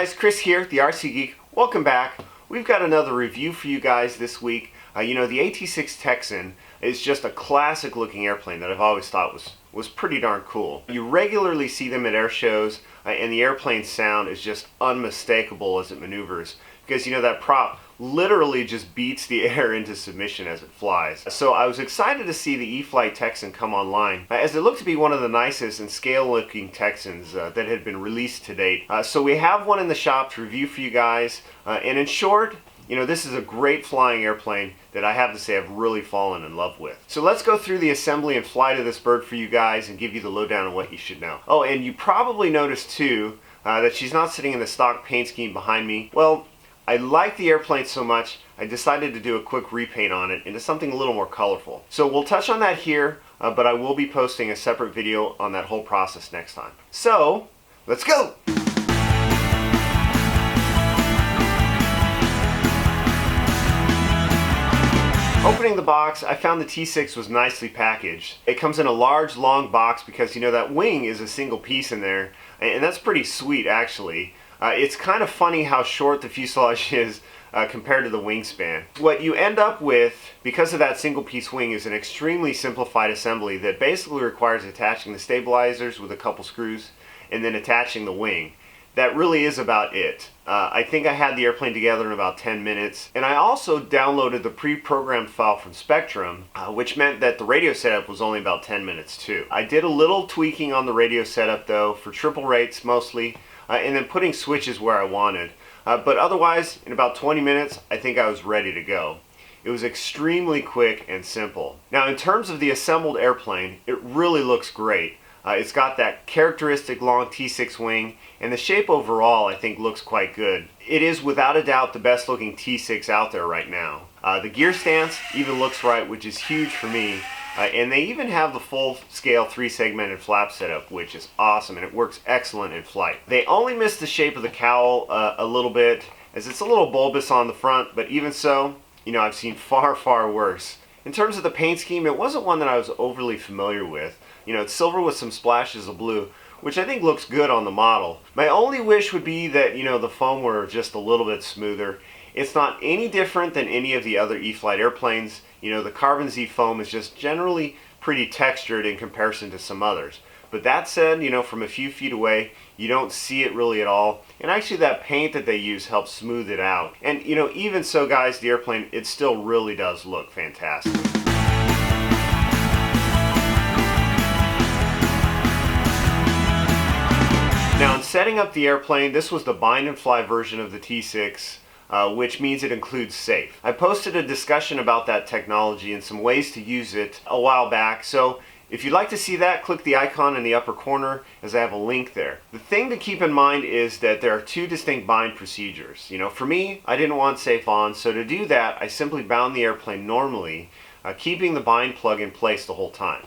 guys, Chris here, the RC Geek. Welcome back. We've got another review for you guys this week. The AT-6 Texan is just a classic looking airplane that I've always thought was pretty darn cool. You regularly see them at air shows and the airplane sound is just unmistakable as it maneuvers because that prop literally just beats the air into submission as it flies. So I was excited to see the E-Flite Texan come online as it looked to be one of the nicest and scale looking Texans that had been released to date. So we have one in the shop to review for you guys, and in short, this is a great flying airplane that I have to say I've really fallen in love with. So let's go through the assembly and flight of this bird for you guys and give you the lowdown on what you should know. Oh, and you probably noticed too that she's not sitting in the stock paint scheme behind me. Well, I like the airplane so much, I decided to do a quick repaint on it into something a little more colorful. So we'll touch on that here, but I will be posting a separate video on that whole process next time. So, let's go! Opening the box, I found the T6 was nicely packaged. It comes in a large, long box because that wing is a single piece in there, and that's pretty sweet actually. It's kind of funny how short the fuselage is compared to the wingspan. What you end up with, because of that single piece wing, is an extremely simplified assembly that basically requires attaching the stabilizers with a couple screws and then attaching the wing. That really is about it. I think I had the airplane together in about 10 minutes, and I also downloaded the pre-programmed file from Spectrum, which meant that the radio setup was only about 10 minutes too. I did a little tweaking on the radio setup though, for triple rates mostly, and then putting switches where I wanted. But otherwise, in about 20 minutes, I think I was ready to go. It was extremely quick and simple. Now in terms of the assembled airplane, it really looks great. It's got that characteristic long T6 wing, and the shape overall I think looks quite good. It is without a doubt the best looking T6 out there right now. The gear stance even looks right, which is huge for me. And they even have the full-scale 3-segmented flap setup, which is awesome, and it works excellent in flight. They only missed the shape of the cowl a little bit, as it's a little bulbous on the front, but even so, I've seen far, far worse. In terms of the paint scheme, it wasn't one that I was overly familiar with. It's silver with some splashes of blue, which I think looks good on the model. My only wish would be that, the foam were just a little bit smoother. It's not any different than any of the other E-Flite airplanes. The Carbon Z foam is just generally pretty textured in comparison to some others. But that said, from a few feet away, you don't see it really at all. And actually that paint that they use helps smooth it out. And even so guys, the airplane, it still really does look fantastic. Now in setting up the airplane, this was the bind and fly version of the T6. Which means it includes safe. I posted a discussion about that technology and some ways to use it a while back, so if you'd like to see that, click the icon in the upper corner as I have a link there. The thing to keep in mind is that there are two distinct bind procedures. For me, I didn't want safe on, so to do that, I simply bound the airplane normally, keeping the bind plug in place the whole time.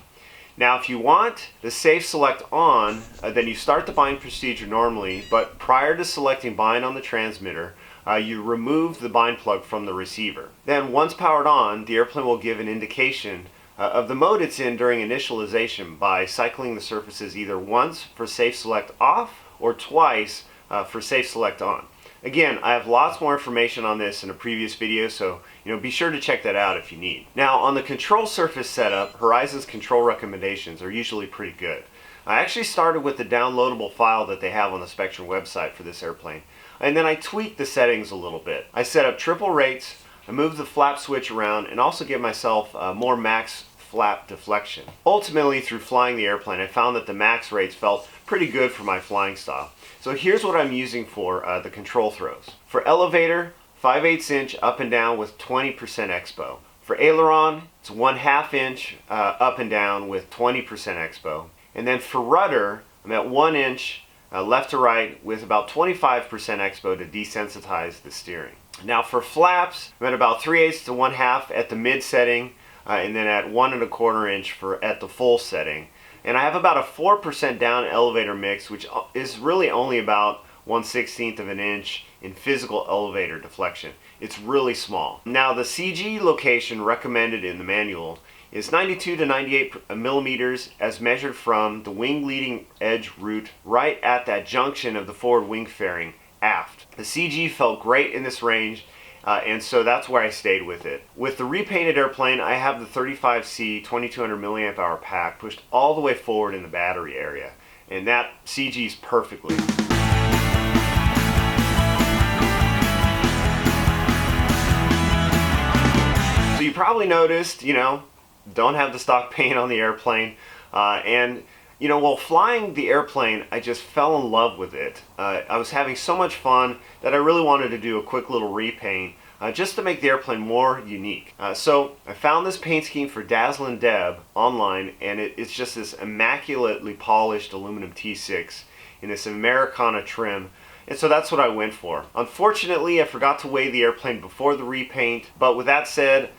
Now if you want the safe select on, then you start the bind procedure normally, but prior to selecting bind on the transmitter, you remove the bind plug from the receiver. Then once powered on, the airplane will give an indication of the mode it's in during initialization by cycling the surfaces either once for safe select off or twice for safe select on. Again, I have lots more information on this in a previous video, so be sure to check that out if you need. Now on the control surface setup, Horizon's control recommendations are usually pretty good. I actually started with the downloadable file that they have on the Spectrum website for this airplane, and then I tweaked the settings a little bit. I set up triple rates, I moved the flap switch around, and also give myself more max flap deflection. Ultimately, through flying the airplane, I found that the max rates felt pretty good for my flying style. So here's what I'm using for the control throws. For elevator, 5/8 inch up and down with 20% expo. For aileron, it's 1/2 inch up and down with 20% expo. And then for rudder, I'm at 1 inch left to right with about 25% expo to desensitize the steering. Now for flaps, I'm at about 3/8 to 1/2 at the mid setting, and then at 1 1/4 inch at the full setting. And I have about a 4% down elevator mix, which is really only about 1/16 of an inch in physical elevator deflection. It's really small. Now the CG location recommended in the manual is 92 to 98 millimeters as measured from the wing leading edge root right at that junction of the forward wing fairing aft. The CG felt great in this range, and so that's where I stayed with it. With the repainted airplane, I have the 35C 2200 milliamp hour pack pushed all the way forward in the battery area, and that CG's perfectly. So you probably noticed, don't have the stock paint on the airplane, and while flying the airplane, I just fell in love with it. I was having so much fun that I really wanted to do a quick little repaint just to make the airplane more unique. So I found this paint scheme for Dazzlin Deb online, and it's just this immaculately polished aluminum T6 in this Americana trim. And so that's what I went for. Unfortunately, I forgot to weigh the airplane before the repaint, but with that said,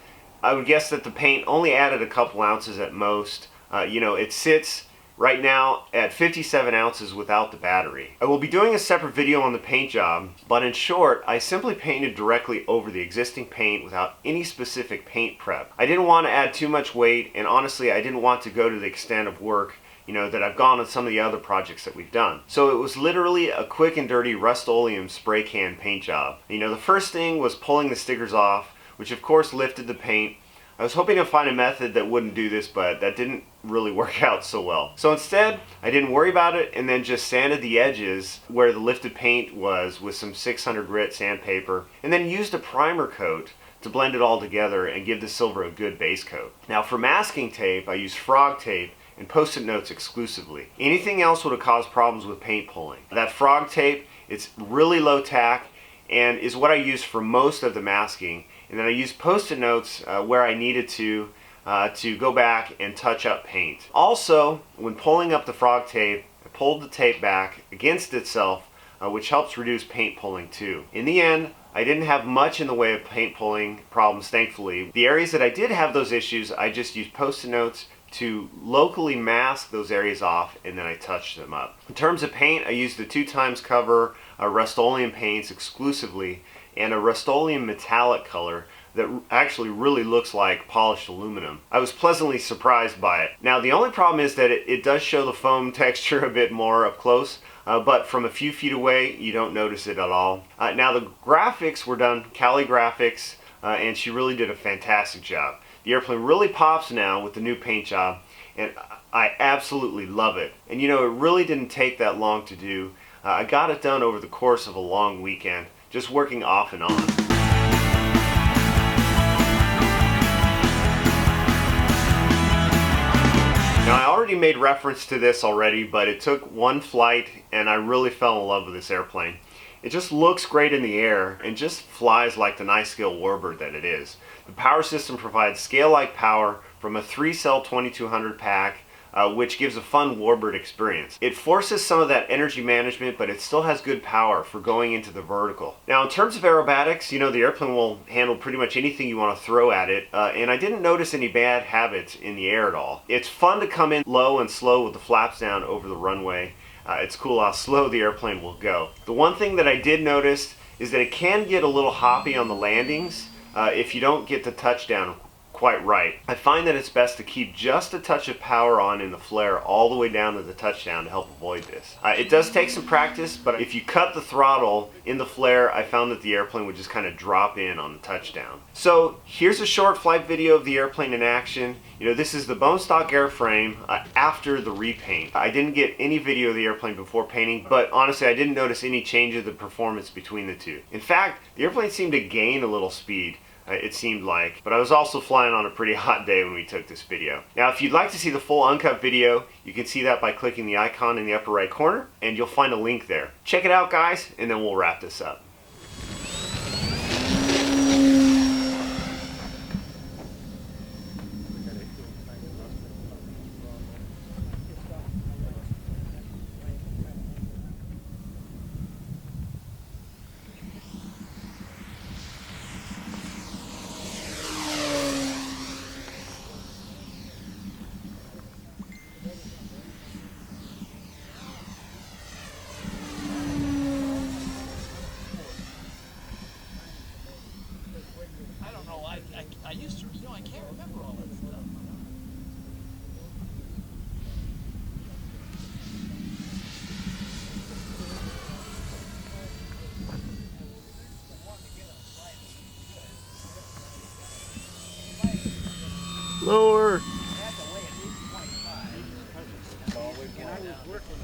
I would guess that the paint only added a couple ounces at most. It sits right now at 57 ounces without the battery. I will be doing a separate video on the paint job, but in short, I simply painted directly over the existing paint without any specific paint prep. I didn't want to add too much weight, and honestly, I didn't want to go to the extent of work that I've gone on some of the other projects that we've done. So it was literally a quick and dirty Rust-Oleum spray can paint job. The first thing was pulling the stickers off, which of course lifted the paint. I was hoping to find a method that wouldn't do this, but that didn't really work out so well. So instead, I didn't worry about it and then just sanded the edges where the lifted paint was with some 600 grit sandpaper, and then used a primer coat to blend it all together and give the silver a good base coat. Now for masking tape, I used frog tape and post-it notes exclusively. Anything else would have caused problems with paint pulling. That frog tape, it's really low tack and is what I use for most of the masking. And then I used post-it notes where I needed to go back and touch up paint. Also, when pulling up the frog tape, I pulled the tape back against itself, which helps reduce paint pulling too. In the end, I didn't have much in the way of paint pulling problems, thankfully. The areas that I did have those issues, I just used post-it notes to locally mask those areas off, and then I touched them up. In terms of paint, I used the 2x cover Rust-Oleum paints exclusively, and a Rust-Oleum metallic color that actually really looks like polished aluminum. I was pleasantly surprised by it. Now the only problem is that it does show the foam texture a bit more up close, but from a few feet away you don't notice it at all. Now the graphics were done, Cali Graphics, and she really did a fantastic job. The airplane really pops now with the new paint job, and I absolutely love it. And it really didn't take that long to do. I got it done over the course of a long weekend, just working off and on. Now I already made reference to this already, but it took one flight and I really fell in love with this airplane. It just looks great in the air and just flies like the nice scale warbird that it is. The power system provides scale-like power from a 3-cell 2200 pack, which gives a fun warbird experience. It forces some of that energy management, but it still has good power for going into the vertical. Now in terms of aerobatics, the airplane will handle pretty much anything you want to throw at it, and I didn't notice any bad habits in the air at all. It's fun to come in low and slow with the flaps down over the runway. It's cool how slow the airplane will go. The one thing that I did notice is that it can get a little hoppy on the landings if you don't get the touchdown quite right. I find that it's best to keep just a touch of power on in the flare all the way down to the touchdown to help avoid this. It does take some practice, but if you cut the throttle in the flare, I found that the airplane would just kind of drop in on the touchdown. So here's a short flight video of the airplane in action. This is the bone stock airframe after the repaint. I didn't get any video of the airplane before painting, but honestly I didn't notice any change of the performance between the two. In fact, the airplane seemed to gain a little speed. It seemed like, but I was also flying on a pretty hot day when we took this video. Now if you'd like to see the full uncut video, you can see that by clicking the icon in the upper right corner, and you'll find a link there. Check it out guys, and then we'll wrap this up. I used to, I can't remember all that stuff. Lower. That's a way at least 25. And I was working.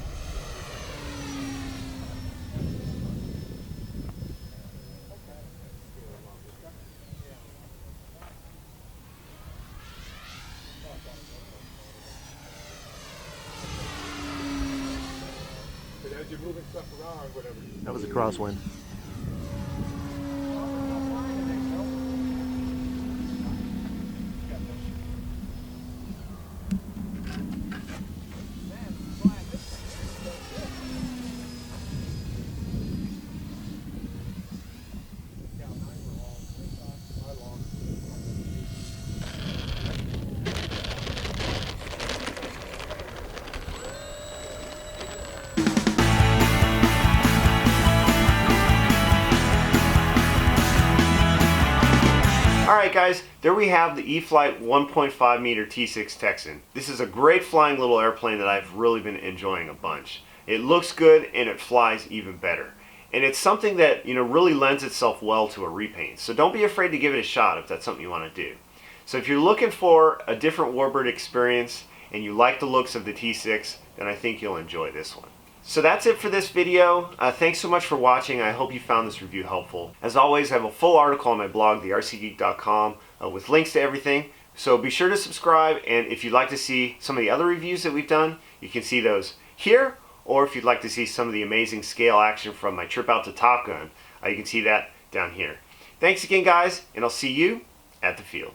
As you're moving stuff around, whatever. That was a crosswind. Alright guys, there we have the E-Flite 1.5m T-6 Texan. This is a great flying little airplane that I've really been enjoying a bunch. It looks good and it flies even better. And it's something that, really lends itself well to a repaint. So don't be afraid to give it a shot if that's something you want to do. So if you're looking for a different warbird experience and you like the looks of the T-6, then I think you'll enjoy this one. So that's it for this video. Thanks so much for watching. I hope you found this review helpful. As always, I have a full article on my blog, thercgeek.com, with links to everything. So be sure to subscribe, and if you'd like to see some of the other reviews that we've done, you can see those here, or if you'd like to see some of the amazing scale action from my trip out to Top Gun, you can see that down here. Thanks again, guys, and I'll see you at the field.